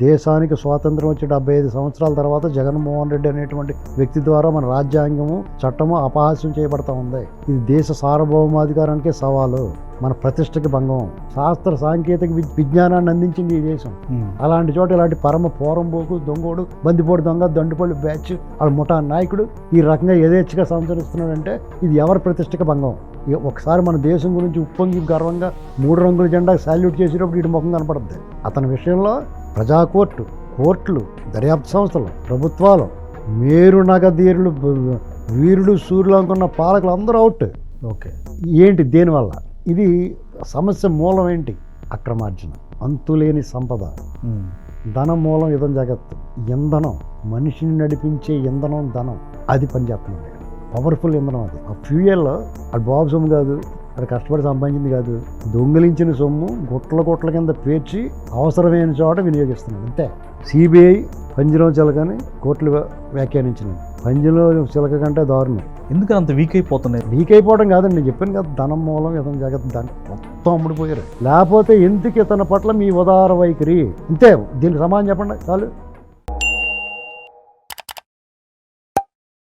దేశానికి స్వాతంత్రం వచ్చి 75 సంవత్సరాల తర్వాత జగన్మోహన్ రెడ్డి అనేటువంటి వ్యక్తి ద్వారా మన రాజ్యాంగము చట్టము అపహాస్యం చేయబడతా ఉంది. ఇది దేశ సార్వభౌమాధికారానికి సవాలు, మన ప్రతిష్టకి భంగం. శాస్త్ర సాంకేతిక విజ్ఞానాన్ని అందించింది ఈ దేశం. అలాంటి చోట ఇలాంటి పరమ పోరంబోకు దొంగోడు బందిపోడు దొంగ దండుపల్లి బ్యాచ్ వాళ్ళ ముఠా నాయకుడు ఈ రకంగా యథేచ్ఛగా సంచరిస్తున్నాడంటే ఇది ఎవరి ప్రతిష్టకి భంగం. ఒకసారి మన దేశం గురించి ఉప్పొంగి గర్వంగా 3 రంగుల జెండా సాల్యూట్ చేసేటప్పుడు ఇటు ముఖం కనపడుద్ది. అతని విషయంలో కోర్టులు, దర్యాప్తు సంస్థలు, ప్రభుత్వాలు, మేరు నగధీరులు, వీరుడు సూర్యులు అనుకున్న పాలకులు అందరూ అవుట్. ఓకే, ఏంటి దేనివల్ల? ఇది సమస్య మూలం ఏంటి? అక్రమార్జన, అంతులేని సంపద, ధనం మూలం ఇదం జగత్తు. ఇంధనం, మనిషిని నడిపించే ఇంధనం ధనం, అది పనిచేస్తుంది. పవర్ఫుల్ ఇంధనం అది. ఆ ఫ్యూయల్లో అది బాబు సొమ్ము కాదు, అది కష్టపడి సంపాదించింది కాదు, దొంగిలించిన సొమ్ము గుట్ల కింద పేర్చి అవసరమైన చోట వినియోగిస్తున్నాడు అంతే. సిబిఐ పంజరం చిలకని కోర్టులు వ్యాఖ్యానించినవి. పంజరం చిలక కంటే దారుణం. ఎందుకని అంత వీక్ అయిపోతున్నాయి? వీక్ అయిపోవడం కాదండి, నేను చెప్పాను కదా, ధనం మూలం ఇతని జగత్ దాన్ని మొత్తం అమ్ముడిపోయారు. లేకపోతే ఎందుకు ఇతని పట్ల మీ ఉదార వైఖరి? అంతే, దీనికి సమాధానం చెప్పండి చాలు.